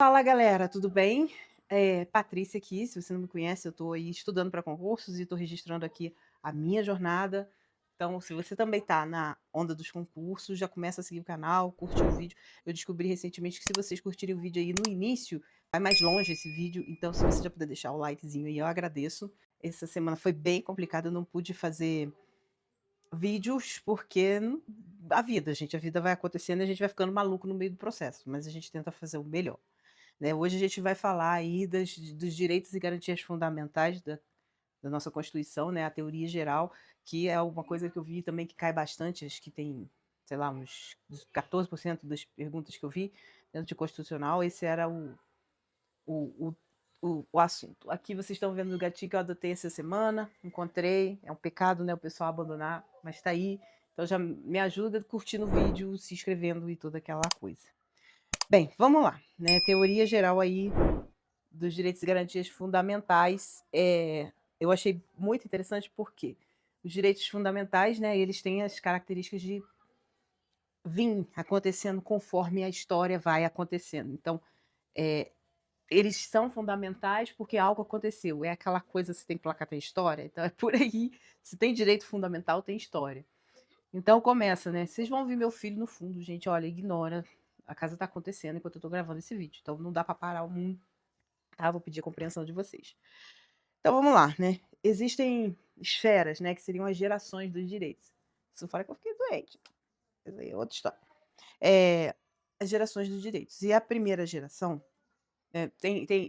Fala galera, tudo bem? Patrícia aqui, se você não me conhece, eu estou aí estudando para concursos e estou registrando aqui a minha jornada. Então, se você também está na onda dos concursos, já começa a seguir o canal, curte o vídeo. Eu descobri recentemente que se vocês curtirem o vídeo aí no início, vai mais longe esse vídeo. Então, se você já puder deixar o likezinho aí, eu agradeço. Essa semana foi bem complicada, eu não pude fazer vídeos porque a vida, gente, a vida vai acontecendo e a gente vai ficando maluco no meio do processo, mas a gente tenta fazer o melhor. Né? Hoje a gente vai falar aí dos direitos e garantias fundamentais da nossa Constituição, né? A teoria geral, que é uma coisa que eu vi também que cai bastante, acho que tem, sei lá, uns 14% das perguntas que eu vi dentro de constitucional, esse era o, o assunto. Aqui vocês estão vendo o gatinho que eu adotei essa semana, encontrei, é um pecado, né, o pessoal abandonar, mas está aí, então já me ajuda curtindo o vídeo, se inscrevendo e toda aquela coisa. Bem, vamos lá, né? Teoria geral aí dos direitos e garantias fundamentais. Eu achei muito interessante porque os direitos fundamentais, né, eles têm as características de vir acontecendo conforme a história vai acontecendo. Então, é, eles são fundamentais porque algo aconteceu. É aquela coisa, se tem placa, tem história. Então, é por aí. Se tem direito fundamental, tem história. Então, começa, né? Vocês vão ouvir meu filho no fundo, gente. Olha, ignora. A casa tá acontecendo enquanto eu tô gravando esse vídeo. Então, não dá para parar o mundo, tá? Vou pedir a compreensão de vocês. Então vamos lá, né? Existem esferas, né, que seriam as gerações dos direitos. Isso fora que eu fiquei doente. Mas aí é outra história. As gerações dos direitos. E a primeira geração,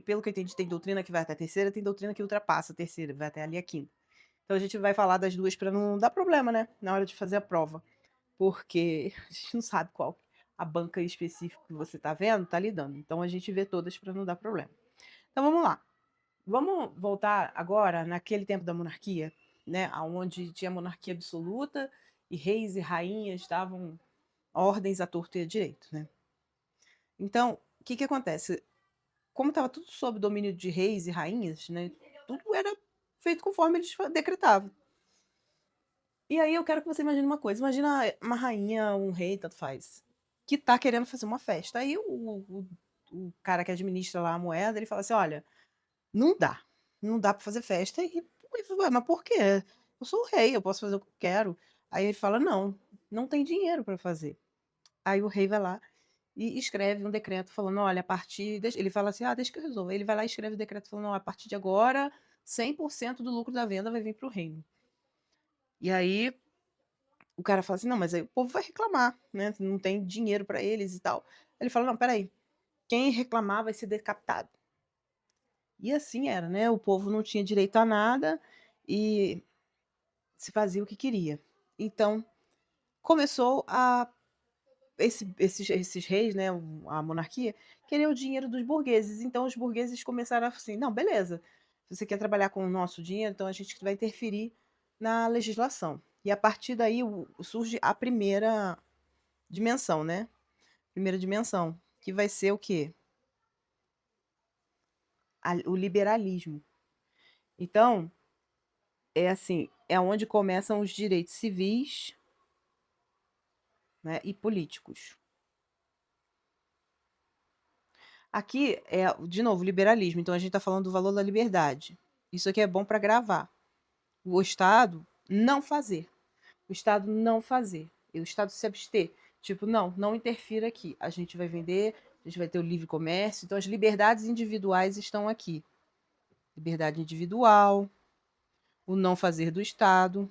pelo que eu entendi, tem doutrina que vai até a terceira, tem doutrina que ultrapassa a terceira, vai até ali a quinta. Então a gente vai falar das duas para não dar problema, né? Na hora de fazer a prova. Porque a gente não sabe qual a banca específica que você está vendo, está lidando. Então a gente vê todas para não dar problema. Então vamos lá. Vamos voltar agora naquele tempo da monarquia, né, onde tinha monarquia absoluta e reis e rainhas davam ordens à torto e à direito, né? Então, o que que acontece? Como estava tudo sob domínio de reis e rainhas, né, tudo era feito conforme eles decretavam. E aí eu quero que você imagine uma coisa, imagina uma rainha, um rei, tanto faz, que tá querendo fazer uma festa. Aí o cara que administra lá a moeda, ele fala assim, olha, não dá. Não dá pra fazer festa. E ele falou: "Ué, mas por quê? Eu sou o rei, eu posso fazer o que eu quero". Aí ele fala: "Não, não tem dinheiro para fazer". Aí o rei vai lá e escreve um decreto falando: "Olha, a partir", ele fala assim: "Ah, deixa que eu resolvo". Aí ele vai lá e escreve o decreto falando: "Ó, a partir de agora, 100% do lucro da venda vai vir para o reino". E aí o cara fala assim: "Não, mas aí o povo vai reclamar, né, não tem dinheiro para eles e tal". Ele fala: "Não, espera aí, quem reclamar vai ser decapitado". E assim era, né, o povo não tinha direito a nada e se fazia o que queria. Então, começou a esses reis, né, a monarquia, querer o dinheiro dos burgueses. Então os burgueses começaram assim: "Não, beleza, se você quer trabalhar com o nosso dinheiro, então a gente vai interferir na legislação". E a partir daí surge a primeira dimensão, né, primeira dimensão, que vai ser o quê? O liberalismo. Então, é assim, é onde começam os direitos civis, né, e políticos. Aqui é, de novo, liberalismo, então a gente está falando do valor da liberdade. Isso aqui é bom para gravar. O Estado não fazer. O Estado não fazer. E o Estado se abster. Tipo, não, não interfira aqui. A gente vai vender, a gente vai ter o livre comércio. Então as liberdades individuais estão aqui. Liberdade individual, o não fazer do Estado,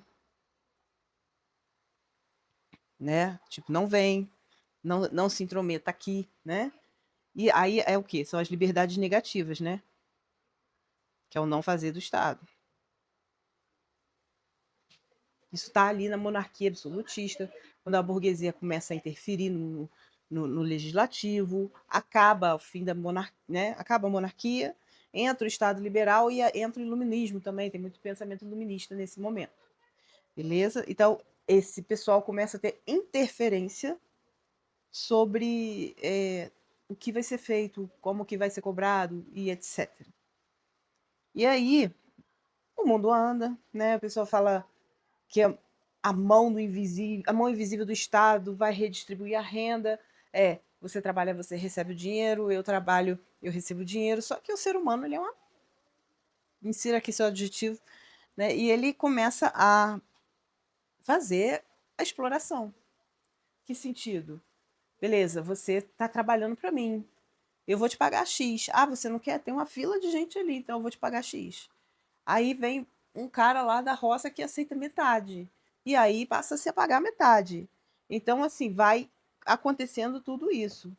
né? Tipo, não vem, não se intrometa aqui, né? E aí é o quê? São as liberdades negativas, né? Que é o não fazer do Estado. Isso está ali na monarquia absolutista, quando a burguesia começa a interferir no legislativo, acaba o fim da monarquia, né? Acaba a monarquia, entra o Estado liberal e entra o iluminismo também, tem muito pensamento iluminista nesse momento. Beleza? Então, esse pessoal começa a ter interferência sobre o que vai ser feito, como que vai ser cobrado e etc. E aí, o mundo anda, né? O pessoal fala que a mão invisível do Estado vai redistribuir a renda. você trabalha, você recebe o dinheiro, eu trabalho, eu recebo o dinheiro, só que o ser humano, ele é uma... Insira aqui seu adjetivo, né? E ele começa a fazer a exploração. Que sentido? Beleza, você está trabalhando para mim, eu vou te pagar X. Ah, você não quer? Tem uma fila de gente ali, então eu vou te pagar X. Aí vem um cara lá da roça que aceita metade. E aí passa a se pagar metade. Então, assim, vai acontecendo tudo isso.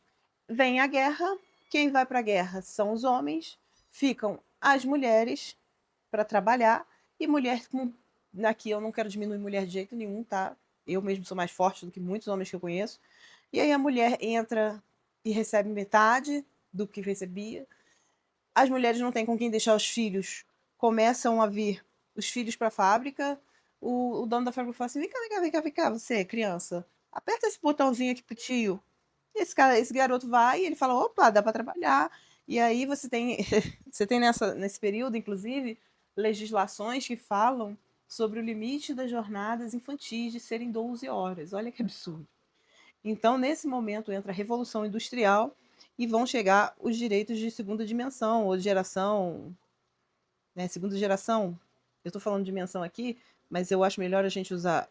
Vem a guerra, quem vai para a guerra são os homens, ficam as mulheres para trabalhar, e mulher com. Aqui eu não quero diminuir mulher de jeito nenhum, tá? Eu mesmo sou mais forte do que muitos homens que eu conheço. E aí a mulher entra e recebe metade do que recebia. As mulheres não têm com quem deixar os filhos, começam a vir os filhos para a fábrica. O dono da fábrica fala assim: vem cá, vem cá, vem cá, vem cá, você, criança, aperta esse botãozinho aqui pro tio. Esse garoto vai e ele fala: opa, dá para trabalhar. E aí você tem, você tem nesse período, inclusive, legislações que falam sobre o limite das jornadas infantis de serem 12 horas. Olha que absurdo. Então, nesse momento, entra a Revolução Industrial e vão chegar os direitos de segunda dimensão ou de geração, né? Segunda geração, eu estou falando de dimensão aqui, mas eu acho melhor a gente usar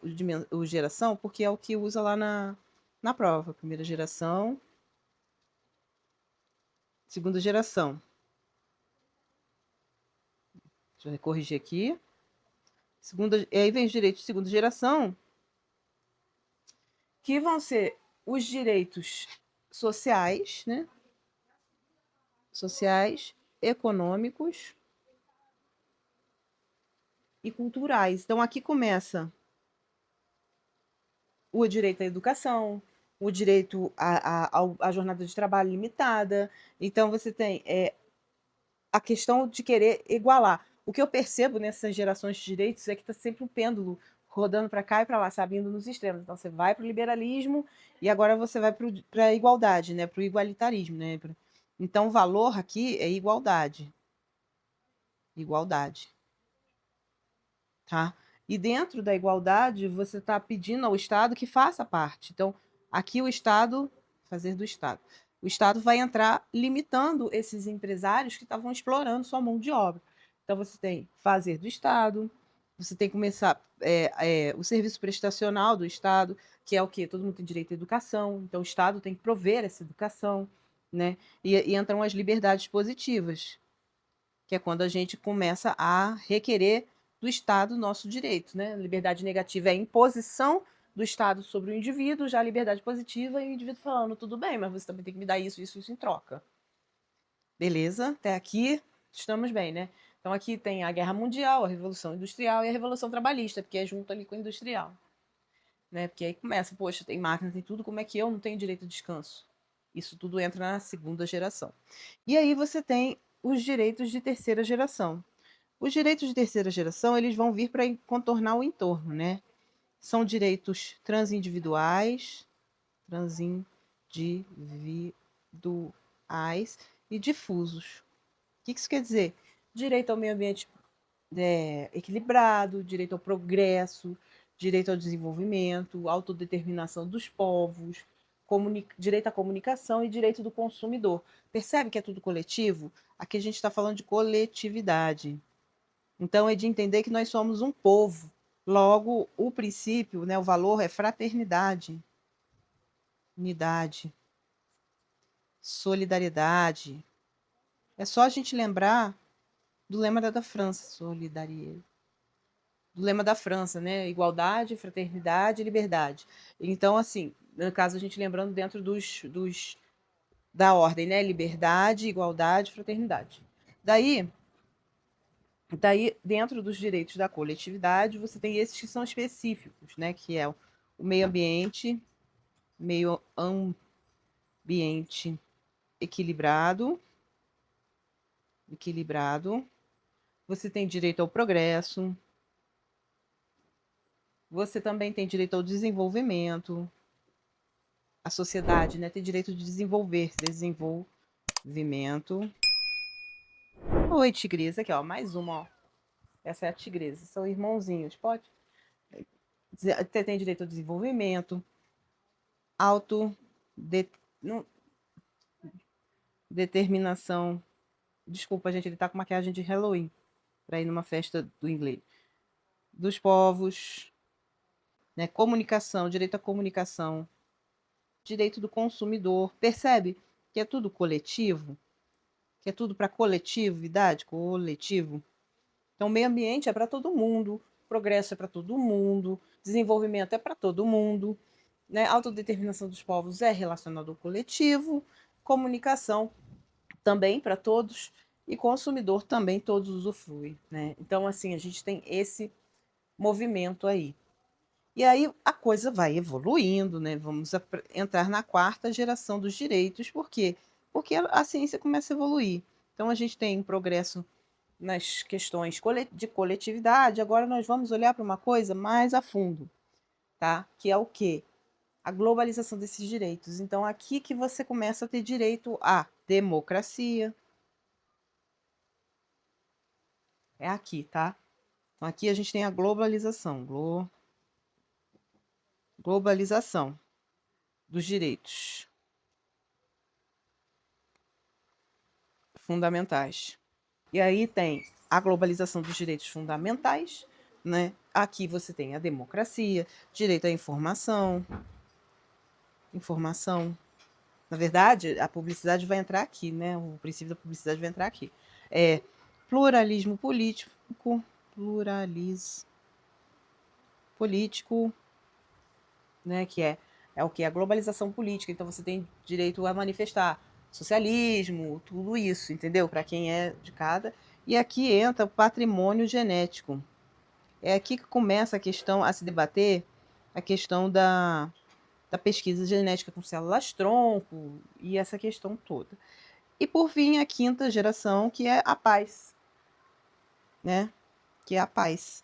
o geração porque é o que usa lá na prova. Primeira geração, segunda geração. Deixa eu corrigir aqui. E aí vem os direitos de segunda geração, que vão ser os direitos sociais, né? Sociais, econômicos e culturais. Então aqui começa o direito à educação, o direito à jornada de trabalho limitada. Então você tem a questão de querer igualar. O que eu percebo nessas gerações de direitos é que está sempre um pêndulo rodando para cá e para lá, sabe, indo nos extremos. Então você vai para o liberalismo e agora você vai para a igualdade, né, para o igualitarismo, né. Então o valor aqui é igualdade, igualdade, tá? E dentro da igualdade você está pedindo ao Estado que faça parte. Então aqui o Estado, fazer do Estado. O Estado vai entrar limitando esses empresários que estavam explorando sua mão de obra. Então você tem fazer do Estado, você tem que começar o serviço prestacional do Estado, que é o quê? Todo mundo tem direito à educação, então o Estado tem que prover essa educação, né? E entram as liberdades positivas, que é quando a gente começa a requerer do Estado nosso direito, né? Liberdade negativa é a imposição do Estado sobre o indivíduo, já a liberdade positiva é o indivíduo falando: tudo bem, mas você também tem que me dar isso, isso, isso em troca. Beleza? Até aqui estamos bem, né? Então aqui tem a Guerra Mundial, a Revolução Industrial e a Revolução Trabalhista, porque é junto ali com o industrial. Né? Porque aí começa, poxa, tem máquina, tem tudo, como é que eu não tenho direito a descanso? Isso tudo entra na segunda geração. E aí você tem os direitos de terceira geração. Os direitos de terceira geração, eles vão vir para contornar o entorno, né? São direitos transindividuais, transindividuais e difusos. O que isso quer dizer? Direito ao meio ambiente equilibrado, direito ao progresso, direito ao desenvolvimento, autodeterminação dos povos, direito à comunicação e direito do consumidor. Percebe que é tudo coletivo? Aqui a gente está falando de coletividade. Então é de entender que nós somos um povo. Logo, o princípio, né, o valor é fraternidade, unidade, solidariedade. É só a gente lembrar do lema da França, solidariedade. Do lema da França, né? Igualdade, fraternidade e liberdade. Então, assim, no caso, a gente lembrando dentro da ordem, né? Liberdade, igualdade, fraternidade. Daí, dentro dos direitos da coletividade, você tem esses que são específicos, né? Que é o meio ambiente equilibrado. Você tem direito ao progresso. Você também tem direito ao desenvolvimento. A sociedade, né, tem direito de desenvolvimento. Oi, tigresa, aqui, ó, mais uma, ó. Essa é a tigresa, são irmãozinhos, pode? Tem direito ao desenvolvimento, auto, de, não, determinação. Desculpa, gente, ele tá com maquiagem de Halloween para ir numa festa do inglês. Dos povos, né? Comunicação, direito à comunicação, direito do consumidor. Percebe que é tudo coletivo? Que é tudo para coletividade, coletivo. Então, meio ambiente é para todo mundo, progresso é para todo mundo, desenvolvimento é para todo mundo, né? Autodeterminação dos povos é relacionado ao coletivo, comunicação também para todos e consumidor também todos usufruem, né? Então, assim, a gente tem esse movimento aí. E aí a coisa vai evoluindo, né? Vamos entrar na quarta geração dos direitos, por quê? Porque a ciência começa a evoluir. Então a gente tem progresso nas questões de coletividade, agora nós vamos olhar para uma coisa mais a fundo, tá? Que é o quê? A globalização desses direitos. Então aqui que você começa a ter direito à democracia. É aqui, tá? Então aqui a gente tem a globalização, globalização dos direitos fundamentais. E aí tem a globalização dos direitos fundamentais, né? Aqui você tem a democracia, direito à informação, informação. Na verdade, a publicidade vai entrar aqui, né? O princípio da publicidade vai entrar aqui. É pluralismo político, pluralismo político, né? Que é o que? A globalização política. Então você tem direito a manifestar socialismo, tudo isso, entendeu? Para quem é de cada. E aqui entra o patrimônio genético. É aqui que começa a questão a se debater a questão da pesquisa genética com células-tronco e essa questão toda. E por fim, a quinta geração, que é a paz, né? Que é a paz.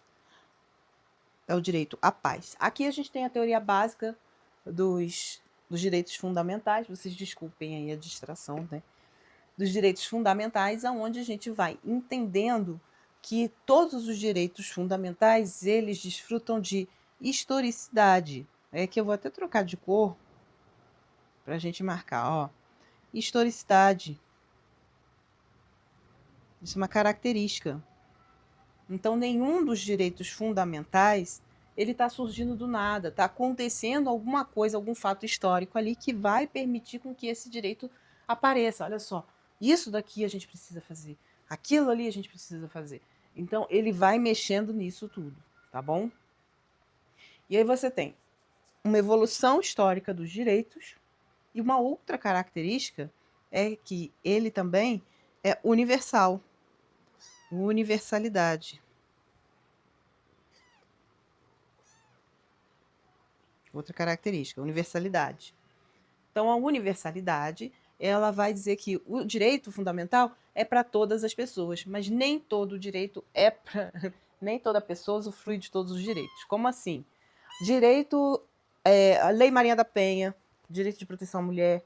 É o direito à paz. Aqui a gente tem a teoria básica dos direitos fundamentais, vocês desculpem aí a distração, né? Dos direitos fundamentais, aonde a gente vai entendendo que todos os direitos fundamentais, eles desfrutam de historicidade. É que eu vou até trocar de cor para a gente marcar, ó. Historicidade. Isso é uma característica. Então, nenhum dos direitos fundamentais ele está surgindo do nada, está acontecendo alguma coisa, algum fato histórico ali que vai permitir com que esse direito apareça. Olha só, isso daqui a gente precisa fazer, aquilo ali a gente precisa fazer. Então, ele vai mexendo nisso tudo, tá bom? E aí você tem uma evolução histórica dos direitos e uma outra característica é que ele também é universal, universalidade. Outra característica, universalidade. Então, a universalidade, ela vai dizer que o direito fundamental é para todas as pessoas, mas nem todo direito é para... Nem toda pessoa usufrui de todos os direitos. Como assim? Direito, a Lei Maria da Penha, direito de proteção à mulher,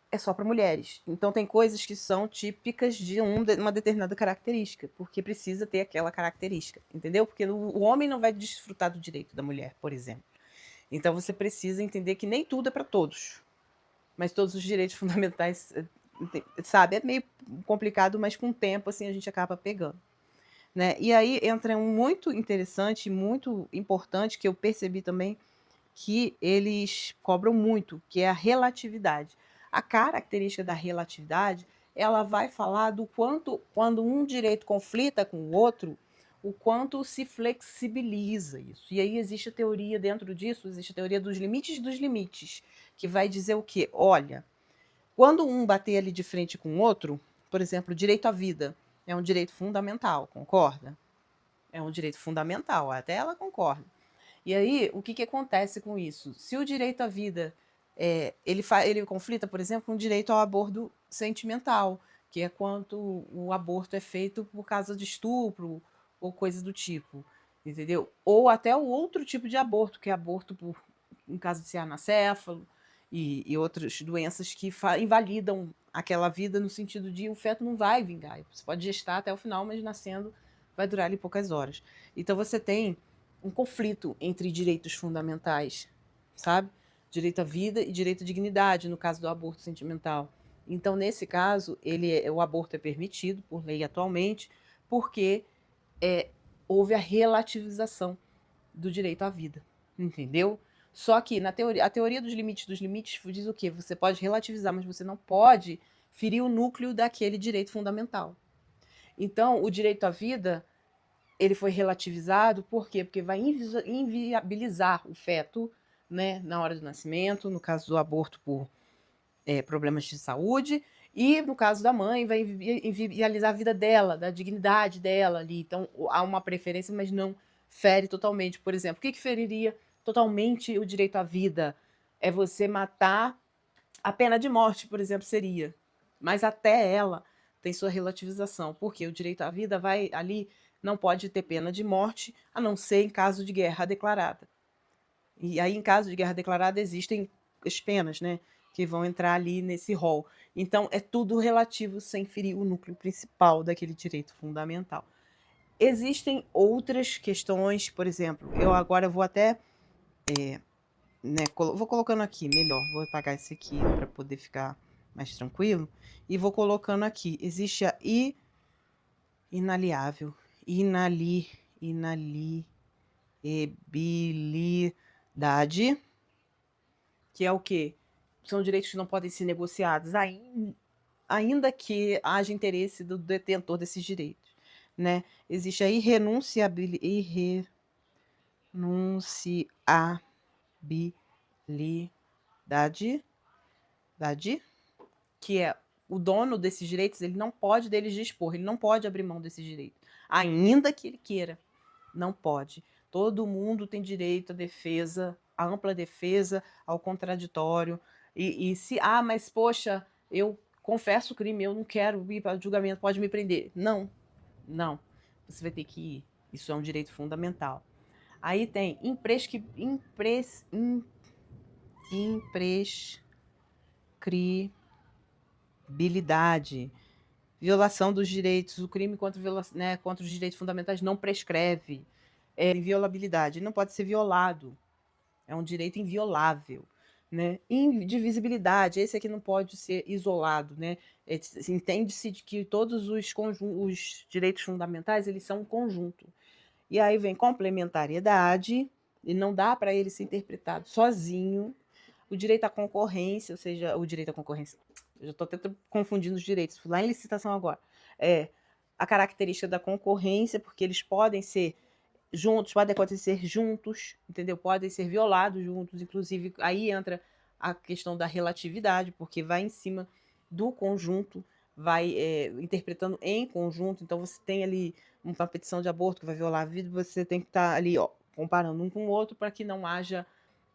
é só para mulheres. Então, tem coisas que são típicas de uma determinada característica, porque precisa ter aquela característica, entendeu? Porque o homem não vai desfrutar do direito da mulher, por exemplo. Então você precisa entender que nem tudo é para todos, mas todos os direitos fundamentais, sabe, é meio complicado, mas com o tempo assim a gente acaba pegando, né? E aí entra um muito interessante, muito importante que eu percebi também que eles cobram muito, que é a relatividade. A característica da relatividade, ela vai falar do quanto, quando um direito conflita com o outro, o quanto se flexibiliza isso. E aí existe a teoria dentro disso, existe a teoria dos limites, que vai dizer o quê? Olha, quando um bater ali de frente com o outro, por exemplo, o direito à vida é um direito fundamental, concorda? É um direito fundamental, até ela concorda. E aí, o que, que acontece com isso? Se o direito à vida ele conflita, por exemplo, com o direito ao aborto sentimental, que é quando o aborto é feito por causa de estupro ou coisa do tipo, entendeu? Ou até o outro tipo de aborto, que é aborto por, em caso de ser anacéfalo e outras doenças que invalidam aquela vida no sentido de o feto não vai vingar. Você pode gestar até o final, mas nascendo vai durar ali poucas horas. Então você tem um conflito entre direitos fundamentais, sabe? Direito à vida e direito à dignidade, no caso do aborto sentimental. Então, nesse caso, o aborto é permitido por lei atualmente, porque houve a relativização do direito à vida, entendeu? Só que a teoria dos limites diz o quê? Você pode relativizar, mas você não pode ferir o núcleo daquele direito fundamental. Então, o direito à vida, ele foi relativizado, por quê? Porque vai inviabilizar o feto, né, na hora do nascimento, no caso do aborto por problemas de saúde, e no caso da mãe, vai inviabilizar a vida dela, da dignidade dela ali. Então, há uma preferência, mas não fere totalmente. Por exemplo, o que feriria totalmente o direito à vida? É você matar. A pena de morte, por exemplo, seria. Mas até ela tem sua relativização, porque o direito à vida vai ali, não pode ter pena de morte, a não ser em caso de guerra declarada. E aí, em caso de guerra declarada, existem as penas, né? Que vão entrar ali nesse rol. Então, é tudo relativo, sem ferir o núcleo principal daquele direito fundamental. Existem outras questões, por exemplo, eu agora vou até. Né, vou colocando aqui, melhor, vou apagar esse aqui para poder ficar mais tranquilo. E vou colocando aqui. Existe a inaliável, inalieabilidade, que é o quê? São direitos que não podem ser negociados, ainda que haja interesse do detentor desses direitos, né? Existe a irrenunciabilidade, que é o dono desses direitos, ele não pode deles dispor, ele não pode abrir mão desses direitos, ainda que ele queira, não pode. Todo mundo tem direito à defesa, à ampla defesa, ao contraditório. E se, mas poxa, eu confesso o crime, eu não quero ir para o julgamento, pode me prender. Não, não. Você vai ter que ir. Isso é um direito fundamental. Aí tem imprescribilidade, violação dos direitos, o crime contra os direitos fundamentais não prescreve. Inviolabilidade, ele não pode ser violado, é um direito inviolável. Né? Indivisibilidade, esse aqui não pode ser isolado. Né? Entende-se que todos os direitos fundamentais eles são um conjunto. E aí vem complementariedade, e não dá para ele ser interpretado sozinho. O direito à concorrência, ou seja, o direito à concorrência, eu já estou até confundindo os direitos, fui lá em licitação agora. A característica da concorrência, porque eles podem ser juntos, podem acontecer juntos, entendeu? Podem ser violados juntos, inclusive aí entra a questão da relatividade, porque vai em cima do conjunto, vai interpretando em conjunto, então você tem ali uma petição de aborto que vai violar a vida, você tem que estar ali, comparando um com o outro para que não haja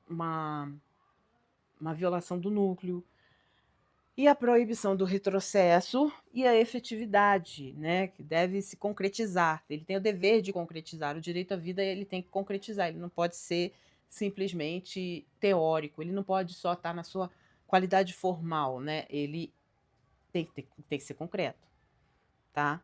uma violação do núcleo. E a proibição do retrocesso e a efetividade, né, que deve se concretizar. Ele tem o dever de concretizar. O direito à vida ele tem que concretizar. Ele não pode ser simplesmente teórico. Ele não pode só estar na sua qualidade formal, né? Ele tem que ser concreto, tá?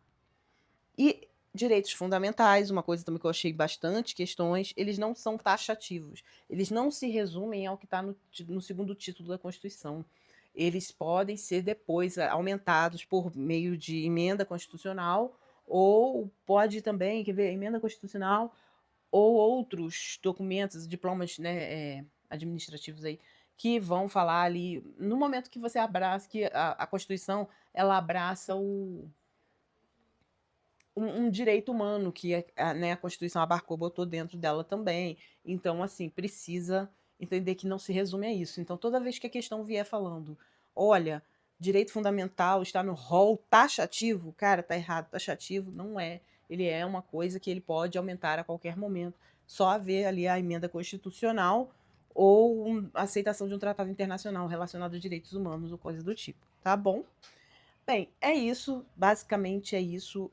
E direitos fundamentais, uma coisa também que eu achei bastante questões, eles não são taxativos. Eles não se resumem ao que está no segundo título da Constituição. Eles podem ser depois aumentados por meio de emenda constitucional, ou pode também, quer ver, emenda constitucional ou outros documentos, diplomas, né, administrativos aí, que vão falar ali, no momento que você abraça, que a Constituição, ela abraça um direito humano que né, a Constituição abarcou, botou dentro dela também. Então, assim, precisa entender que não se resume a isso. Então, toda vez que a questão vier falando, olha, direito fundamental está no rol taxativo, cara, tá errado, taxativo não é. Ele é uma coisa que ele pode aumentar a qualquer momento. Só haver ali a emenda constitucional ou a aceitação de um tratado internacional relacionado a direitos humanos ou coisa do tipo, tá bom? Bem, é isso, basicamente é isso.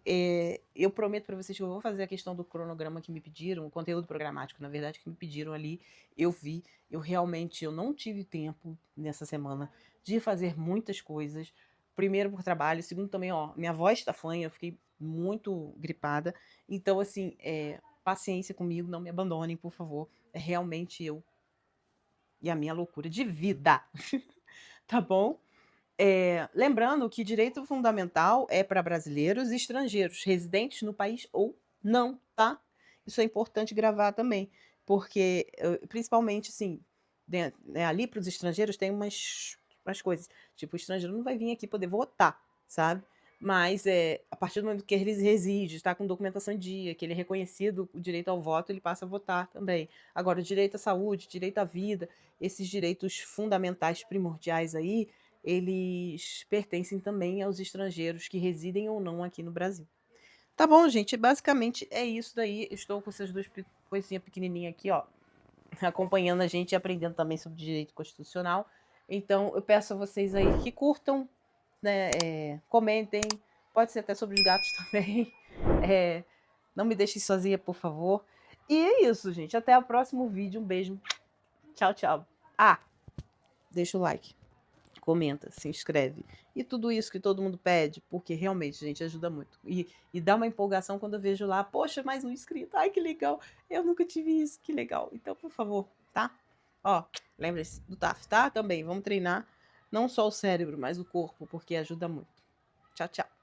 Eu prometo para vocês que eu vou fazer a questão do cronograma que me pediram, o conteúdo programático, na verdade, que me pediram ali. Eu vi, eu não tive tempo nessa semana de fazer muitas coisas. Primeiro por trabalho, segundo também, minha voz tá fanha, eu fiquei muito gripada. Então, assim, paciência comigo, não me abandonem, por favor. É realmente eu e a minha loucura de vida, tá bom? Lembrando que direito fundamental é para brasileiros e estrangeiros, residentes no país ou não, tá? Isso é importante gravar também, porque, principalmente, assim, né, ali para os estrangeiros tem umas coisas, tipo, o estrangeiro não vai vir aqui poder votar, sabe? Mas a partir do momento que ele reside, está com documentação em dia, que ele é reconhecido o direito ao voto, ele passa a votar também. Agora, o direito à saúde, direito à vida, esses direitos fundamentais primordiais aí, eles pertencem também aos estrangeiros que residem ou não aqui no Brasil. Tá bom, gente, basicamente é isso daí. Estou com essas duas coisinhas pequenininhas aqui, ó, acompanhando a gente e aprendendo também sobre direito constitucional. Então, eu peço a vocês aí que curtam, né, comentem, pode ser até sobre os gatos também. Não me deixem sozinha, por favor. E é isso, gente. Até o próximo vídeo. Um beijo. Tchau, tchau. Ah, deixa o like, comenta, se inscreve. E tudo isso que todo mundo pede, porque realmente, gente, ajuda muito. E dá uma empolgação quando eu vejo lá, poxa, mais um inscrito, ai que legal, eu nunca tive isso, que legal. Então, por favor, tá? Ó, lembre-se do TAF, tá? Também, vamos treinar não só o cérebro, mas o corpo, porque ajuda muito. Tchau, tchau.